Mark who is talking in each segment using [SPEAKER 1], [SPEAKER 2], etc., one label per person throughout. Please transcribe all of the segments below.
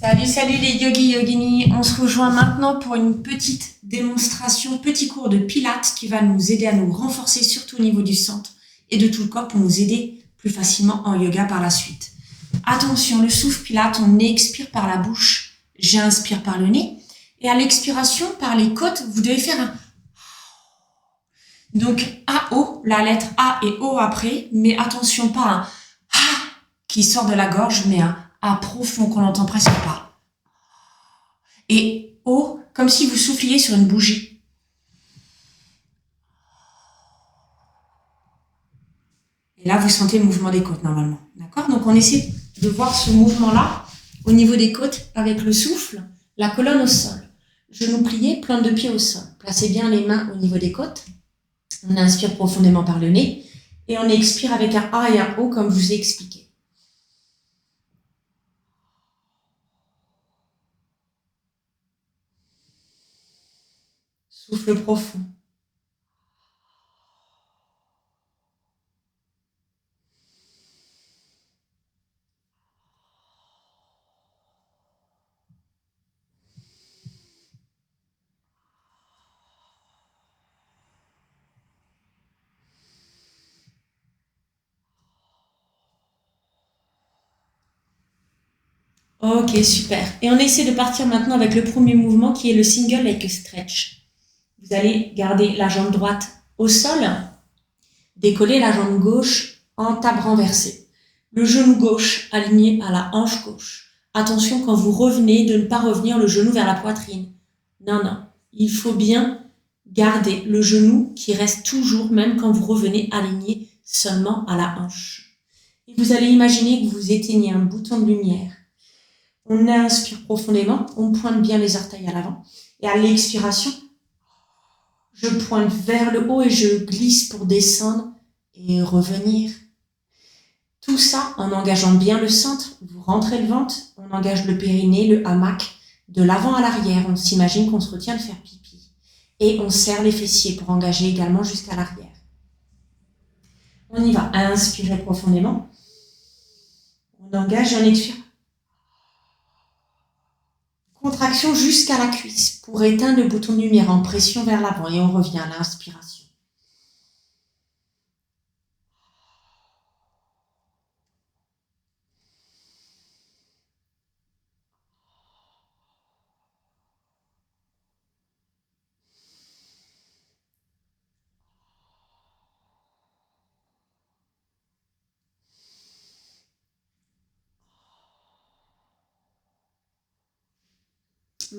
[SPEAKER 1] Salut les yogis yoginis, on se rejoint maintenant pour une petite démonstration, petit cours de pilates qui va nous aider à nous renforcer surtout au niveau du centre et de tout le corps pour nous aider plus facilement en yoga par la suite. Attention, le souffle pilates, on expire par la bouche, j'inspire par le nez et à l'expiration par les côtes, vous devez faire un donc A-O, la lettre A et O après, mais attention pas un A qui sort de la gorge, mais un A profond qu'on n'entend presque pas. Et O, comme si vous souffliez sur une bougie. Et là, vous sentez le mouvement des côtes normalement. D'accord? Donc on essaie de voir ce mouvement-là au niveau des côtes avec le souffle, la colonne au sol. Genoux pliés, plante de pied au sol. Placez bien les mains au niveau des côtes. On inspire profondément par le nez et on expire avec un A et un O comme je vous ai expliqué. Souffle profond. Ok, super. Et on essaie de partir maintenant avec le premier mouvement qui est le single leg stretch. Vous allez garder la jambe droite au sol, décoller la jambe gauche en table renversée. Le genou gauche aligné à la hanche gauche. Attention quand vous revenez de ne pas revenir le genou vers la poitrine. Non, non. Il faut bien garder le genou qui reste toujours, même quand vous revenez aligné seulement à la hanche. Et vous allez imaginer que vous éteignez un bouton de lumière. On inspire profondément, on pointe bien les orteils à l'avant. Et à l'expiration, je pointe vers le haut et je glisse pour descendre et revenir. Tout ça en engageant bien le centre. Vous rentrez le ventre, on engage le périnée, le hamac, de l'avant à l'arrière. On s'imagine qu'on se retient de faire pipi. Et on serre les fessiers pour engager également jusqu'à l'arrière. On y va. Inspirez profondément. On engage et on expire. Contraction jusqu'à la cuisse pour éteindre le bouton de lumière en pression vers l'avant et on revient à l'inspiration.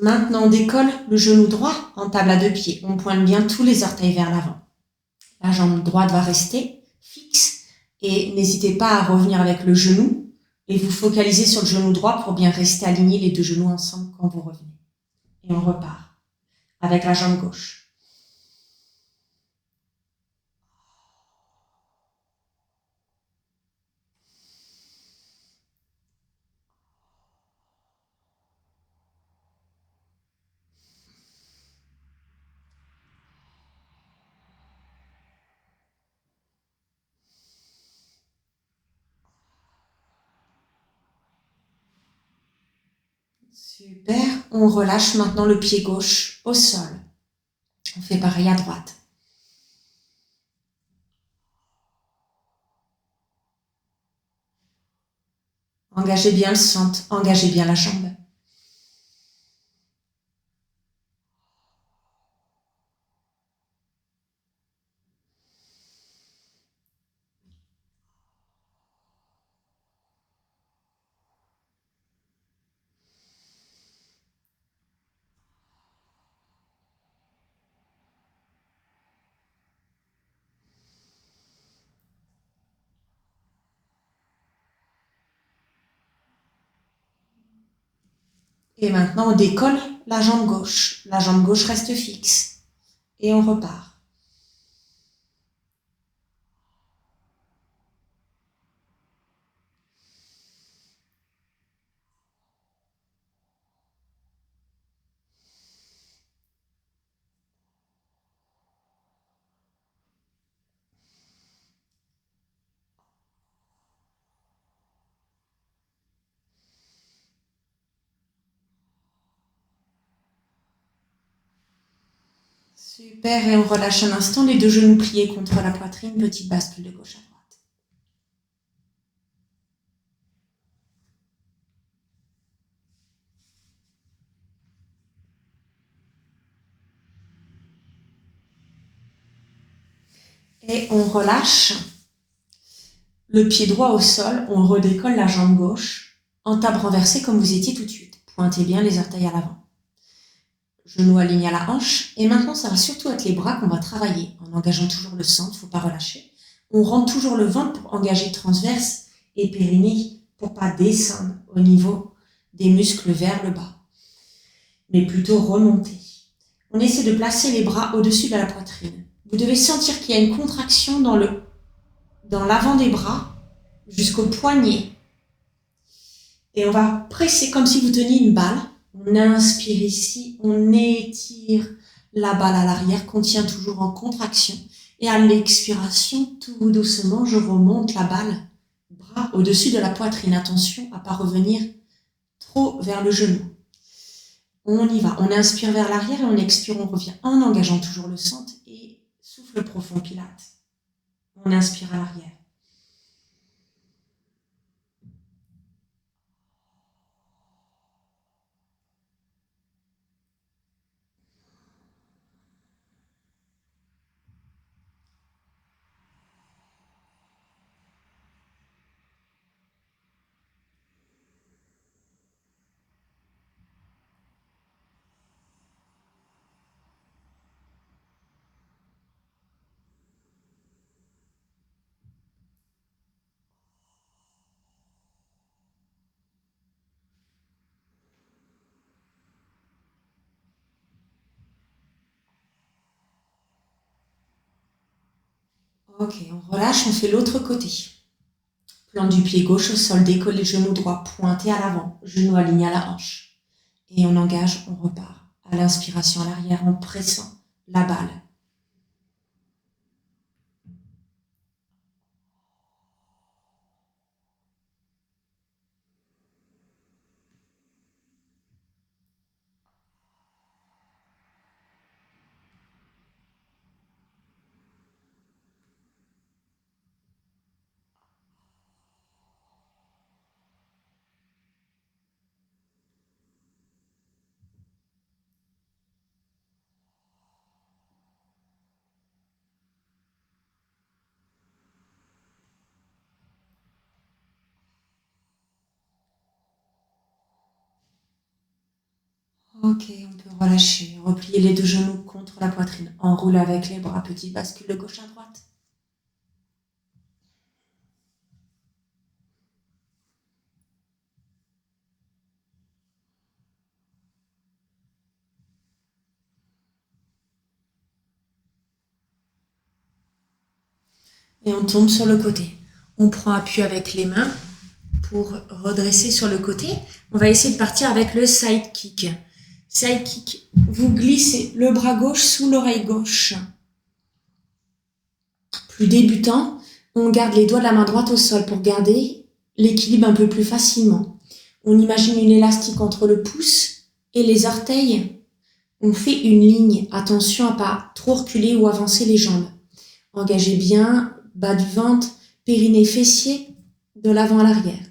[SPEAKER 1] Maintenant, on décolle le genou droit en table à deux pieds. On pointe bien tous les orteils vers l'avant. La jambe droite va rester fixe et n'hésitez pas à revenir avec le genou et vous focalisez sur le genou droit pour bien rester aligner les deux genoux ensemble quand vous revenez. Et on repart avec la jambe gauche. Super, on relâche maintenant le pied gauche au sol. On fait pareil à droite. Engagez bien le centre, engagez bien la jambe. Et maintenant, on décolle la jambe gauche. La jambe gauche reste fixe. Et on repart. Super, et on relâche un instant, les deux genoux pliés contre la poitrine, petite bascule de gauche à droite. Et on relâche le pied droit au sol, on redécolle la jambe gauche en table renversée comme vous étiez tout de suite. Pointez bien les orteils à l'avant. Genoux alignés à la hanche. Et maintenant, ça va surtout être les bras qu'on va travailler en engageant toujours le centre, il ne faut pas relâcher. On rentre toujours le ventre pour engager transverse et périnée pour ne pas descendre au niveau des muscles vers le bas, mais plutôt remonter. On essaie de placer les bras au-dessus de la poitrine. Vous devez sentir qu'il y a une contraction dans l'avant des bras jusqu'au poignet. Et on va presser comme si vous teniez une balle. On inspire ici, on étire la balle à l'arrière, qu'on tient toujours en contraction. Et à l'expiration, tout doucement, je remonte la balle, bras au-dessus de la poitrine. Attention à ne pas revenir trop vers le genou. On y va, on inspire vers l'arrière et on expire, on revient en engageant toujours le centre et souffle profond, Pilates. On inspire à l'arrière. Ok, on relâche, on fait l'autre côté. Plante du pied gauche au sol, décolle les genoux droits, pointés à l'avant, genoux alignés à la hanche. Et on engage, on repart. À l'inspiration à l'arrière, en pressant la balle. Ok, on peut relâcher, replier les deux genoux contre la poitrine. Enroule avec les bras, petite bascule de gauche à droite. Et on tombe sur le côté. On prend appui avec les mains pour redresser sur le côté. On va essayer de partir avec le side kick. Side kick, vous glissez le bras gauche sous l'oreille gauche. Plus débutant, on garde les doigts de la main droite au sol pour garder l'équilibre un peu plus facilement. On imagine une élastique entre le pouce et les orteils. On fait une ligne. Attention à ne pas trop reculer ou avancer les jambes. Engagez bien, bas du ventre, périnée, fessier, de l'avant à l'arrière.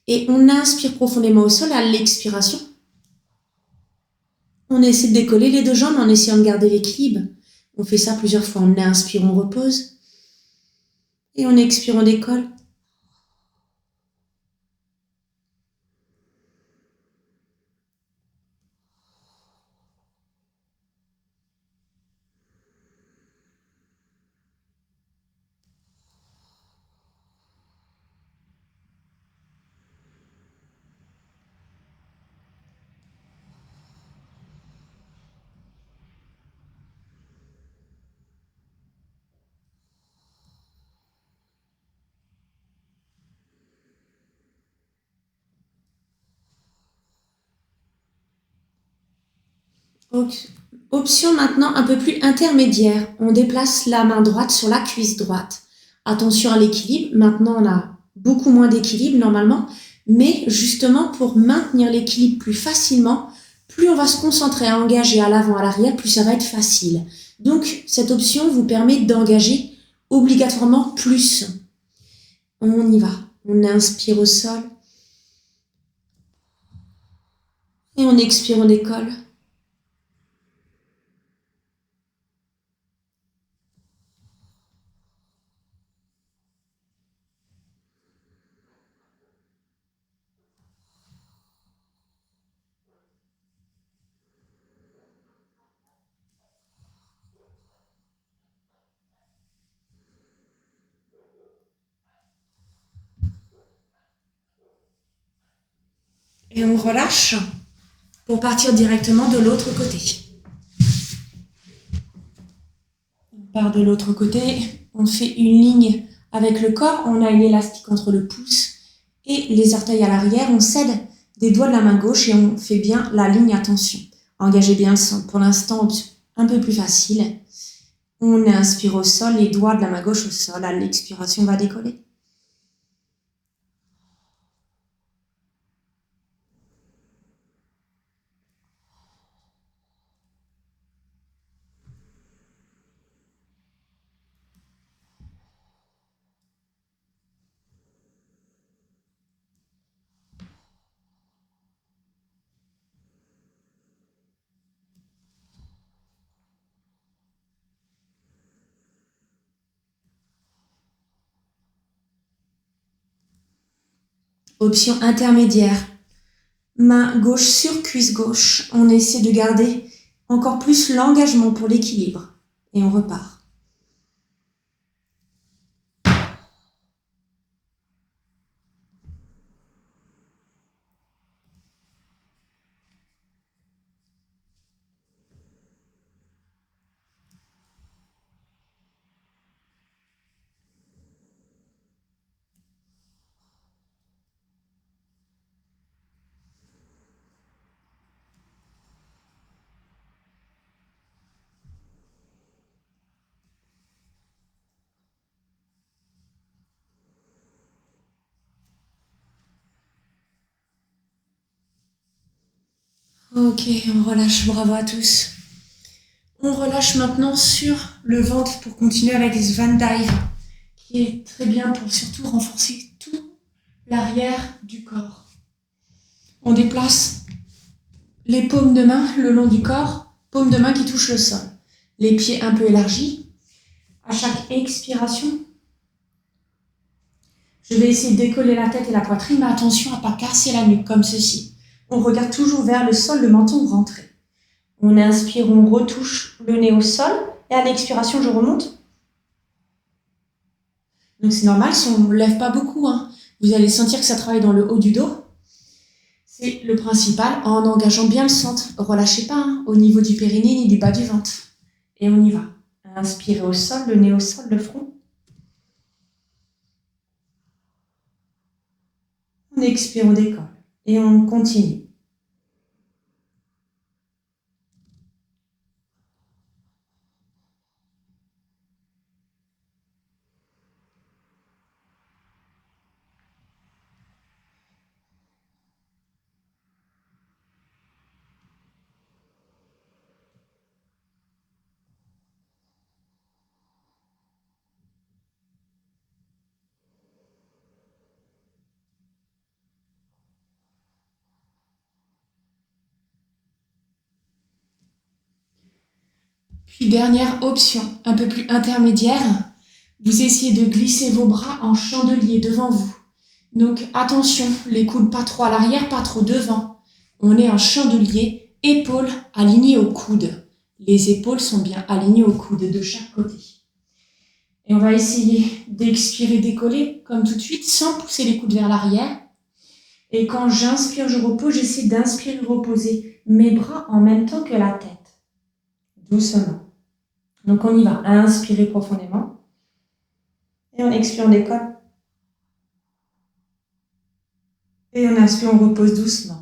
[SPEAKER 1] Et on inspire profondément au sol. À l'expiration, on essaie de décoller les deux jambes en essayant de garder l'équilibre. On fait ça plusieurs fois. On inspire, on repose. Et on expire, on décolle. Option maintenant un peu plus intermédiaire. On déplace la main droite sur la cuisse droite. Attention à l'équilibre. Maintenant, on a beaucoup moins d'équilibre normalement. Mais justement, pour maintenir l'équilibre plus facilement, plus on va se concentrer à engager à l'avant, à l'arrière, plus ça va être facile. Donc, cette option vous permet d'engager obligatoirement plus. On y va. On inspire au sol. Et on expire, on décolle. Et on relâche pour partir directement de l'autre côté. On part de l'autre côté, on fait une ligne avec le corps, on a une élastique entre le pouce et les orteils à l'arrière, on cède des doigts de la main gauche et on fait bien la ligne, attention. Engagez bien le sang. Pour l'instant, un peu plus facile. On inspire au sol, les doigts de la main gauche au sol, à l'expiration, on va décoller. Option intermédiaire. Main gauche sur cuisse gauche. On essaie de garder encore plus l'engagement pour l'équilibre. Et on repart. Ok, on relâche, bravo à tous. On relâche maintenant sur le ventre pour continuer avec les Swan Dive, qui est très bien pour surtout renforcer tout l'arrière du corps. On déplace les paumes de main le long du corps, paumes de main qui touchent le sol. Les pieds un peu élargis. À chaque expiration, je vais essayer de décoller la tête et la poitrine, mais attention à ne pas casser la nuque comme ceci. On regarde toujours vers le sol, le menton rentré. On inspire, on retouche le nez au sol. Et à l'expiration, je remonte. Donc c'est normal si on ne lève pas beaucoup. Vous allez sentir que ça travaille dans le haut du dos. C'est le principal en engageant bien le centre. Relâchez pas au niveau du périnée ni du bas du ventre. Et on y va. Inspirez au sol, le nez au sol, le front. On expire, on décolle. Et on continue. Puis dernière option, un peu plus intermédiaire, vous essayez de glisser vos bras en chandelier devant vous. Donc attention, les coudes pas trop à l'arrière, pas trop devant. On est en chandelier, épaules alignées au coude. Les épaules sont bien alignées au coude de chaque côté. Et on va essayer d'expirer, décoller, comme tout de suite, sans pousser les coudes vers l'arrière. Et quand j'inspire, je repose, j'essaie d'inspirer, reposer mes bras en même temps que la tête. Doucement. Donc on y va. Inspirez profondément. Et on expire, on décolle. Et on inspire, on repose doucement.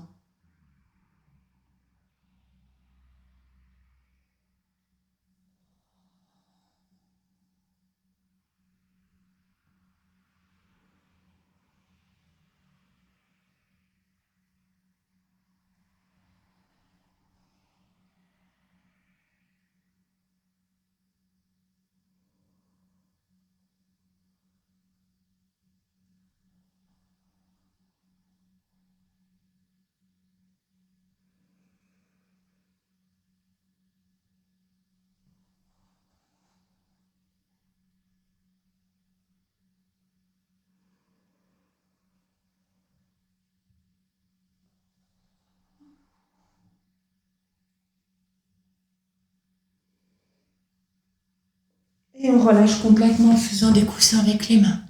[SPEAKER 1] Et on relâche complètement en faisant des coussins avec les mains.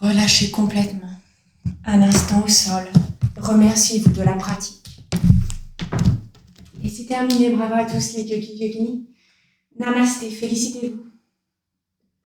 [SPEAKER 1] Relâchez complètement. Un instant au sol. Remerciez-vous de la pratique. Et c'est terminé. Bravo à tous les Kyoki Kyokini. Namasté. Félicitez-vous.